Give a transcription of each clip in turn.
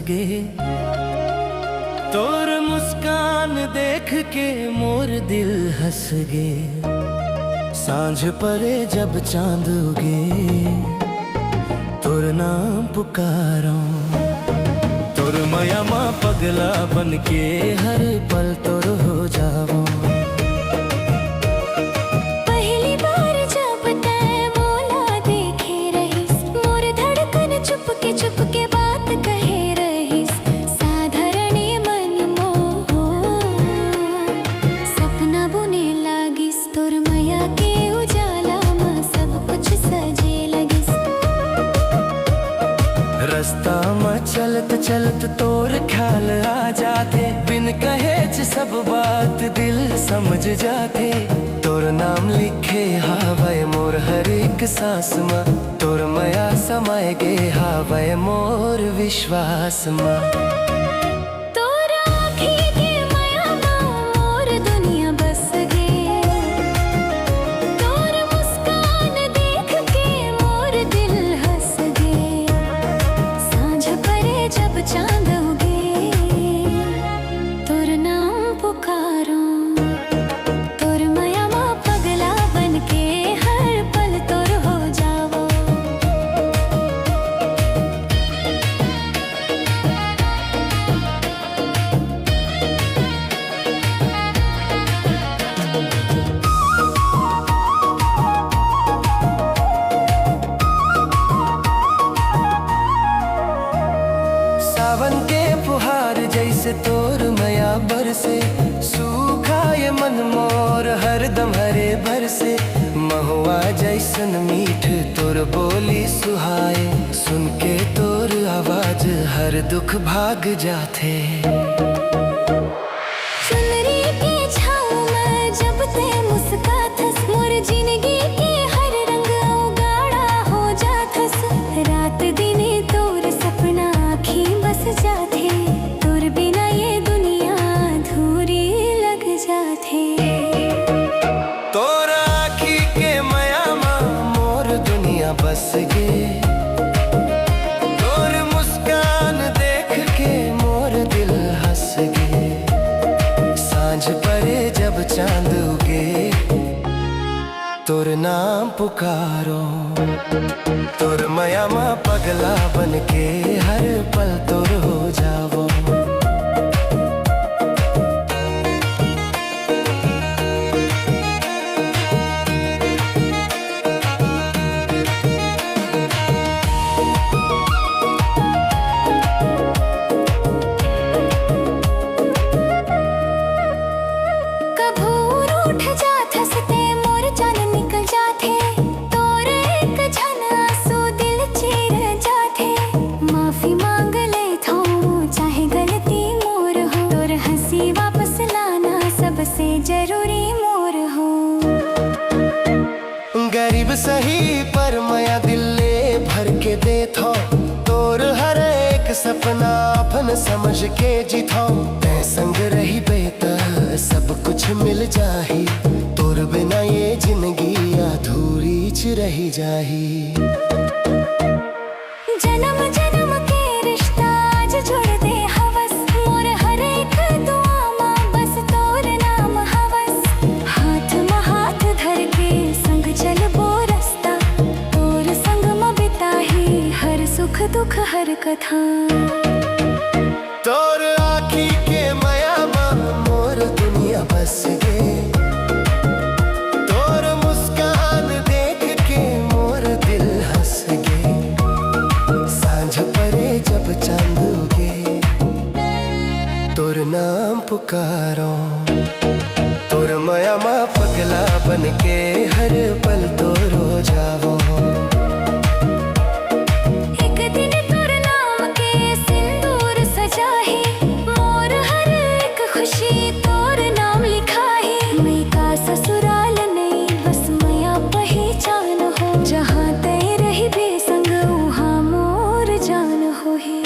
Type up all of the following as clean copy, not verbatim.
गे। तोर मुस्कान देख के मोर दिल हंस गे। सांझ परे जब चांद उगे, तोर नाम पुकारो। तोर माया माँ पगला बन के हर पल तोर हो जावो। चुपके बात कहे रहीस, साधारण मन मोह सपना बुने लागिस। तोर माया के उजाला में सब कुछ सजे लगिस। रास्ता में चलत चलत तोर ख्याल आ जाते, बिन कहे सब बात दिल समझ जाते। तोर नाम लिखे हावय मोर हर एक सांस में, तोर माया समाए गे हावय मोर विश्वास में। सावन के फुहार जैसे तोर माया बरसे, सूखा ये मन मोर हरदम हरे बरसे। महुआ जैसन मीठ तोर बोली सुहाए, सुन के तोर आवाज हर दुख भाग जाते। चुनरी के छाँव में जब ते मुस्काथस, मोर जिंदगी के हर रंग उगाड़ा हो जाथस। रात दिन तोर सपना आँखी बस जाते, तोर बिना ये दुनिया अधूरी लग जाते। तोर आँखी के माया माँ मोर दुनिया बस गे। तोर मुस्कान देख के मोर दिल हंस गे। सांझ परे जब चांद उगे, तोर नाम पुकारो। तोर माया माँ पगला बन के हर पल तोर हो जावो। जरूरी मोर हो गरीब सही पर माया दिले भर के देथो। तोर हर एक सपना अपन समझ के जीथो। तै संग रही बेता सब कुछ मिल जाही, तोर बिना ये जिंदगी अधूरी च रही जाही। जन्म जन्म के रिश्ता आज जुड़ दे हवस, मोर हर एक दुआ माँ बस तोर नाम हवस। हाथ में हाथ धर के संग चल वो रास्ता, तोर संग में बिताही हर सुख दुख हर कथा। तोर आँखी के माया माँ मोर दुनिया बस गे। तोर मुस्कान देख के मोर दिल हंस गे। सांझ परे जब चांद उगे, तोर नाम पुकारो। तोर माया माँ पगला बन के हर पल तोर हो जावो। एक दिन तोर नाम के सिंदूर सजाही, मोर हर एक खुशी तोर नाम लिखाही। मैं का ससुराल नहीं बस माया पहचान हो, जहाँ तय रही बेसंग वहाँ मोर जान होही।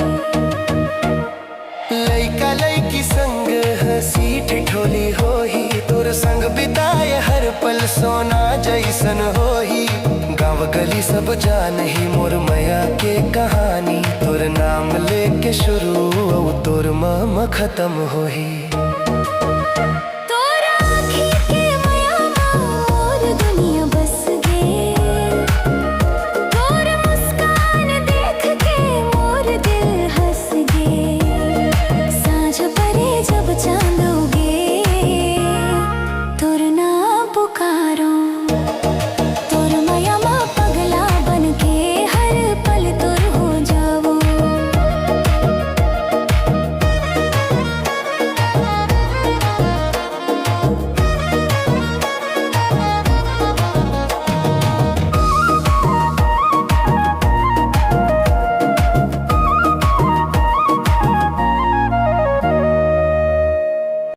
लइका लइकी संग हंसी ठिठोली होही, तोर संग बिताए हर पल सोना जैसन होही। गाँव गली सब जान ही मोर मैया के कहानी, तोर नाम लेके शुरू तोर मामा खत्म होही।